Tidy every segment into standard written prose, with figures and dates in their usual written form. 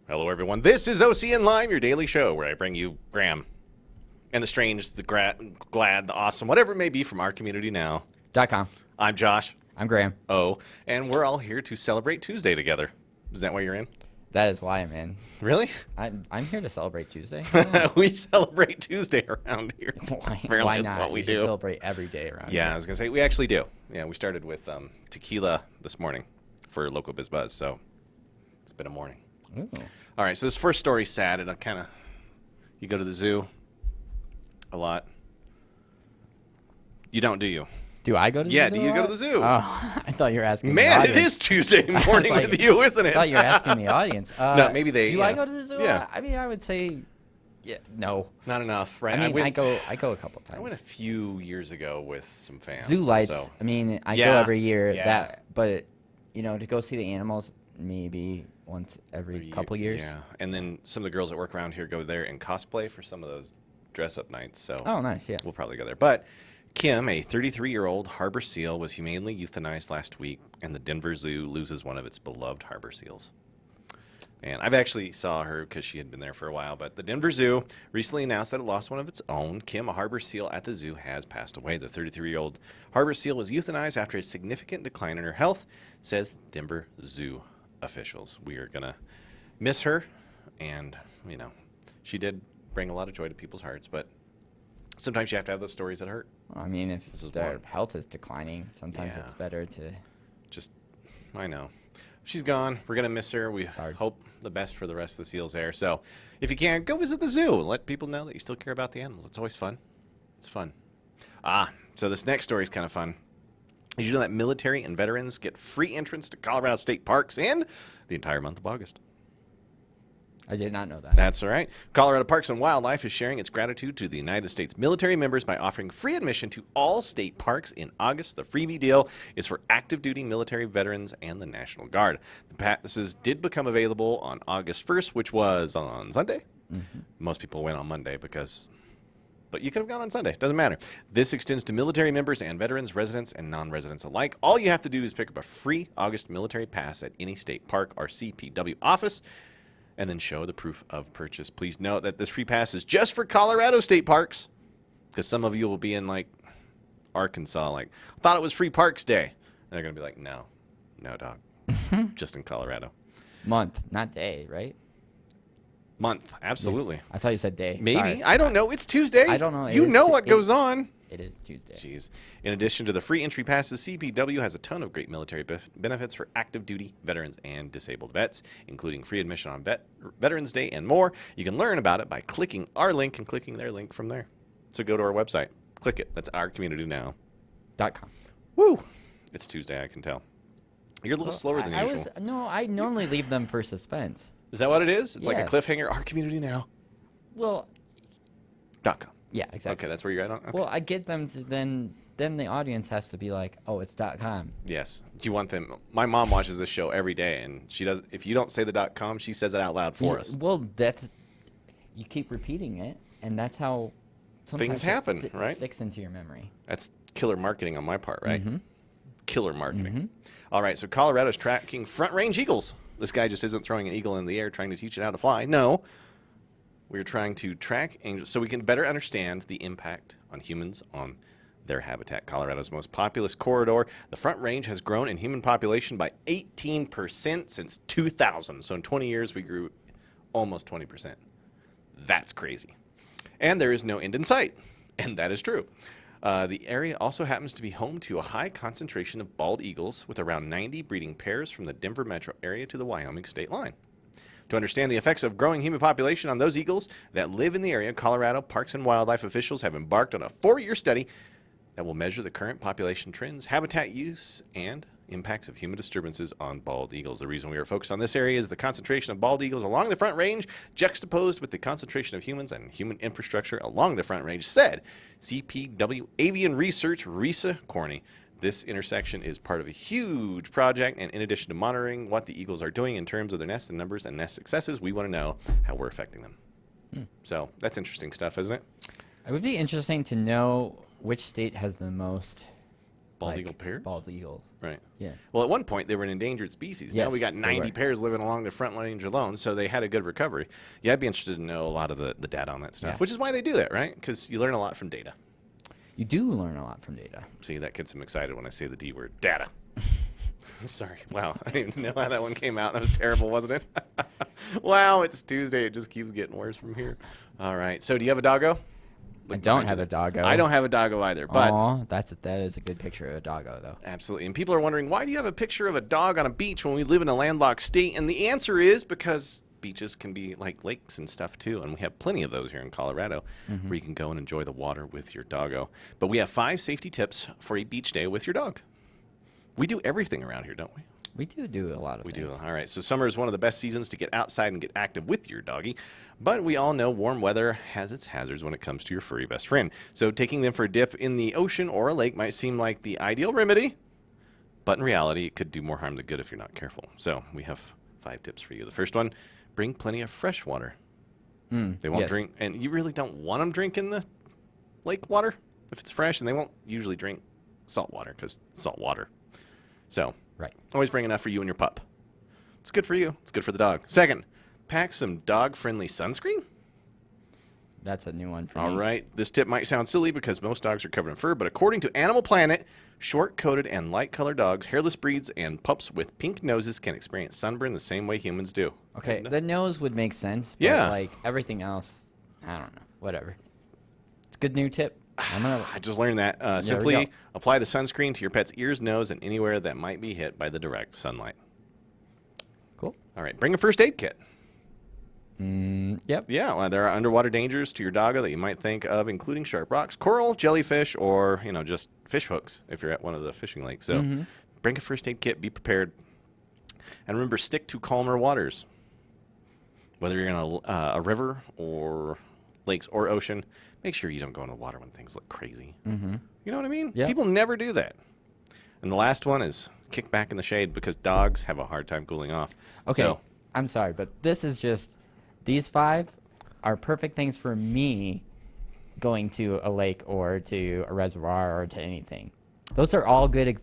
Hello, everyone. This is OCN Live, your daily show where I bring you Graham and the strange, the glad, the awesome, whatever it may be from our community now. .com. I'm Josh. I'm Graham. Oh, and we're all here to celebrate Tuesday together. Is that why you're in? That is why I'm in. Really? I'm here to celebrate Tuesday. We celebrate Tuesday around here. Why not? What we should do. Celebrate every day around here. Yeah, I was going to say, we actually do. Yeah, we started with tequila this morning for Local Biz Buzz, so it's been a morning. Ooh. All right, so this first story's sad. It'll kind of, you go to the zoo a lot. You don't, do you? Do I go to the zoo? Yeah, do you go to the zoo? Oh, I thought you were asking Man, the it is Tuesday morning with you, isn't it? I thought you were asking the audience. No, maybe they... Do I go to the zoo? Yeah. I mean, I would say, yeah, no. Not enough, right? I mean, I go a couple times. I went a few years ago with some fans. Zoo lights. So. I mean, I go Yeah, every year. yeah. But you know, to go see the animals, maybe once every couple years. Yeah, and then some of the girls that work around here go there and cosplay for some of those dress-up nights. So Oh, nice. Yeah. we'll probably go there. But Kim, a 33-year-old harbor seal, was humanely euthanized last week, and the Denver Zoo loses one of its beloved harbor seals. And I've actually saw her because she had been there for a while. But the Denver Zoo recently announced that it lost one of its own. Kim, a harbor seal at the zoo, has passed away. The 33-year-old harbor seal was euthanized after a significant decline in her health, says Denver Zoo officials. We are going to miss her. And, you know, she did bring a lot of joy to people's hearts. But sometimes you have to have those stories that hurt. I mean, if their one. health is declining, sometimes Yeah. it's better to. Just, I know. She's gone. We're going to miss her. We hard. hope the best for the rest of the seals there. So if you can, go visit the zoo. Let people know that you still care about the animals. It's always fun. It's fun. So this next story is kind of fun. Did you know that military and veterans get free entrance to Colorado state parks in the entire month of August? I did not know that. That's all right. Colorado Parks and Wildlife is sharing its gratitude to the United States military members by offering free admission to all state parks in August. The freebie deal is for active duty military veterans and the National Guard. The passes did become available on August 1st, which was on Sunday. Mm-hmm. Most people went on Monday but you could have gone on Sunday. Doesn't matter. This extends to military members and veterans, residents, and non-residents alike. All you have to do is pick up a free August military pass at any state park or CPW office, and then show the proof of purchase. Please note that this free pass is just for Colorado state parks, because some of you will be in, like, Arkansas, like, I thought it was Free Parks Day. And they're going to be like, no, dog, just in Colorado. Month, not day, right? Month, absolutely. Yes. I thought you said day. Maybe. Sorry. I don't know. It's Tuesday. I don't know. You know what goes on. It is Tuesday. Jeez. In addition to the free entry passes, CPW has a ton of great military benefits for active duty veterans and disabled vets, including free admission on Veterans Day and more. You can learn about it by clicking our link and clicking their link from there. So go to our website. Click it. That's our community now. .com. Woo! It's Tuesday, I can tell. You're a little slower than usual. I normally leave them for suspense. Is that what it is? It's like a Yeah. cliffhanger. Our community now. Well, .com. yeah, exactly. Okay, that's where you're at on? Okay. Well, I get them to then the audience has to be like, oh, it's .com. Yes. Do you want them? My mom watches this show every day, and she does. If you don't say the .com, she says it out loud for us. Well, you keep repeating it, and that's how sometimes Things happen, right? It sticks into your memory. That's killer marketing on my part, right? Mm-hmm. Killer marketing. All right, so Colorado's tracking front range eagles. This guy just isn't throwing an eagle in the air trying to teach it how to fly. No. We're trying to track angels so we can better understand the impact on humans on their habitat. Colorado's most populous corridor, the Front Range, has grown in human population by 18% since 2000. So in 20 years, we grew almost 20%. That's crazy. And there is no end in sight. And that is true. The area also happens to be home to a high concentration of bald eagles, with around 90 breeding pairs from the Denver metro area to the Wyoming state line. To understand the effects of growing human population on those eagles that live in the area, Colorado Parks and Wildlife officials have embarked on a 4-year study that will measure the current population trends, habitat use, and impacts of human disturbances on bald eagles. The reason we are focused on this area is the concentration of bald eagles along the Front Range, juxtaposed with the concentration of humans and human infrastructure along the Front Range, said CPW Avian Research Risa Corney. This intersection is part of a huge project, and in addition to monitoring what the eagles are doing in terms of their nest and numbers and nest successes, we want to know how we're affecting them. So that's interesting stuff, isn't it? It would be interesting to know which state has the most Bald eagle pairs? Bald eagle. Right. Yeah. Well, at one point, they were an endangered species. Now we Yes, got they 90 were. pairs living along the Front Range alone, so they had a good recovery. Yeah, I'd be interested to know a lot of the data on that stuff, Yeah. which is why they do that, right? Because you learn a lot from data. You do learn a lot from data. See, that gets them excited when I say the D word, data. I'm sorry. Wow, I didn't even know how that one came out. That was terrible, wasn't it? Wow, it's Tuesday. It just keeps getting worse from here. All right. So, do you have a doggo? I don't have a doggo. I don't have a doggo either, but Aw, that is a good picture of a doggo, though. absolutely. And people are wondering, why do you have a picture of a dog on a beach when we live in a landlocked state? And the answer is because beaches can be like lakes and stuff too, and we have plenty of those here in Colorado where you can go and enjoy the water with your doggo. But we have 5 safety tips for a beach day with your dog. We do everything around here, don't we? We do a lot of We things. do. All right. So summer is one of the best seasons to get outside and get active with your doggy. But we all know warm weather has its hazards when it comes to your furry best friend. So taking them for a dip in the ocean or a lake might seem like the ideal remedy. But in reality, it could do more harm than good if you're not careful. So we have 5 tips for you. The first one, bring plenty of fresh water. They won't yes. drink. And you really don't want them drinking the lake water if it's fresh. And they won't usually drink salt water because salt water. So Right. always bring enough for you and your pup. It's good for you. It's good for the dog. Second, pack some dog-friendly sunscreen. That's a new one for me. All right. This tip might sound silly because most dogs are covered in fur, but according to Animal Planet, short-coated and light-colored dogs, hairless breeds, and pups with pink noses can experience sunburn the same way humans do. Okay, the nose would make sense. But Yeah. like everything else, I don't know. Whatever. It's a good new tip. I'm gonna. I just learned that. we Simply go. apply the sunscreen to your pet's ears, nose, and anywhere that might be hit by the direct sunlight. Cool. All right. Bring a first aid kit. Yep. Yeah, well, there are underwater dangers to your doggo that you might think of, including sharp rocks, coral, jellyfish, or just fish hooks if you're at one of the fishing lakes. So, bring a first aid kit. Be prepared, and remember, stick to calmer waters. Whether you're in a river or lakes or ocean, make sure you don't go in the water when things look crazy. You know what I mean? Yeah. People never do that. And the last one is kick back in the shade because dogs have a hard time cooling off. Okay. So, I'm sorry, but this is just these 5 are perfect things for me going to a lake or to a reservoir or to anything. Those are all good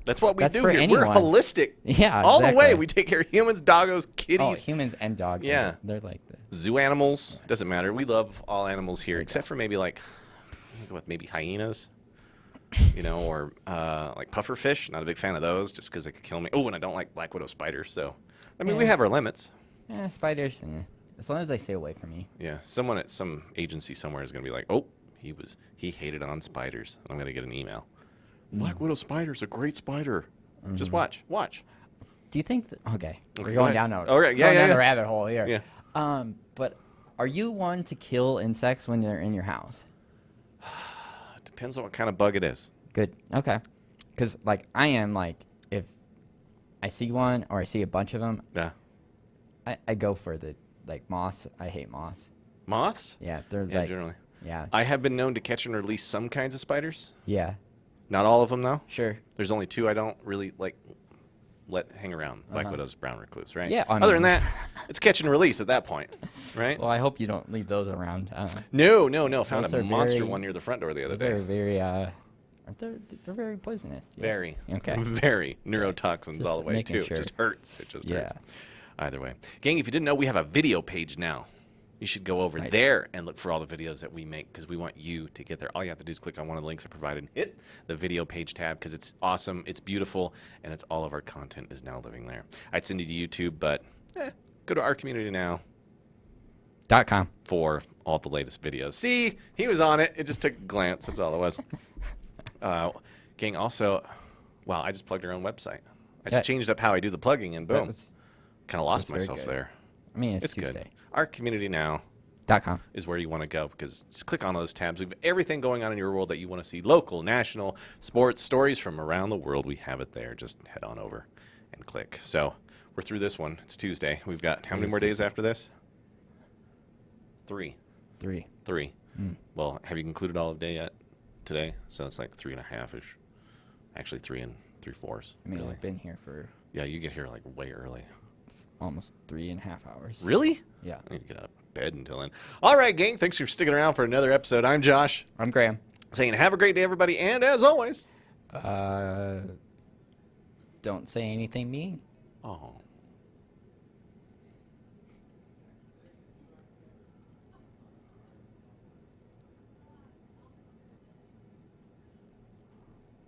that's what we That's do for here. anyone. We're holistic. Yeah, All the way. exactly. We take care of humans, doggos, kitties, humans and dogs. Yeah. They're like the zoo animals. Doesn't matter. We love all animals here, except for maybe maybe hyenas, or like puffer fish. Not a big fan of those just because they could kill me. Oh, and I don't like black widow spiders. So, I mean, we Yeah. have our limits. spiders. As long as they stay away from me. Yeah. Someone at some agency somewhere is going to be like, oh, he hated on spiders. I'm going to get an email. Black widow spider's a great spider. Just watch. Do you think? Okay, Okay, we're go going ahead. down. All right, yeah, down yeah. the rabbit hole here. Yeah. But are you one to kill insects when they're in your house? Depends on what kind of bug it is. Good. Okay. Because I am if I see one or I see a bunch of them, Yeah. I go for the moths. I hate moths. Moths? Yeah, they're Yeah, generally. yeah, I have been known to catch and release some kinds of spiders. yeah, Not all of them, though. sure. There's only 2 I don't really let hang around. Black widow's brown recluse, right? Yeah, I Other than mean- that, it's catch and release at that point, right? Well, I hope you don't leave those around. No. Found Those a are monster very- one near the front door the other They're day. very they're very poisonous. Yes. Very. Okay. Very. Neurotoxins Just all the way, making too. sure. It just hurts. It just Yeah. hurts. Either way. Gang, if you didn't know, we have a video page now. You should go over Nice. there and look for all the videos that we make because we want you to get there. All you have to do is click on one of the links I provided and hit the video page tab because it's awesome, it's beautiful, and it's all of our content is now living there. I'd send you to YouTube, but go to our community now .com. for all the latest videos. See, he was on it. It just took a glance. That's all it was. Gang, also, wow, I just plugged our own website. I just Yeah. changed up how I do the plugging, and That boom, was- kind of lost very myself good. there. I mean, it's It's Tuesday. good. Our community now .com. is where you want to go because just click on those tabs. We have everything going on in your world that you want to see. Local, national, sports, stories from around the world. We have it there. Just head on over and click. So we're through this one. It's Tuesday. We've got how many more days after this? 3. 3. 3. Well, have you concluded all of day yet today? So it's like 3.5-ish. Actually, 3 3/4. I mean, really. I've been here for Yeah, you get here like way early. almost 3.5 hours. Really? Yeah. I need to get out of bed until then. All right, gang. Thanks for sticking around for another episode. I'm Josh. I'm Graham. saying, have a great day, everybody, and as always... Don't say anything mean. Oh.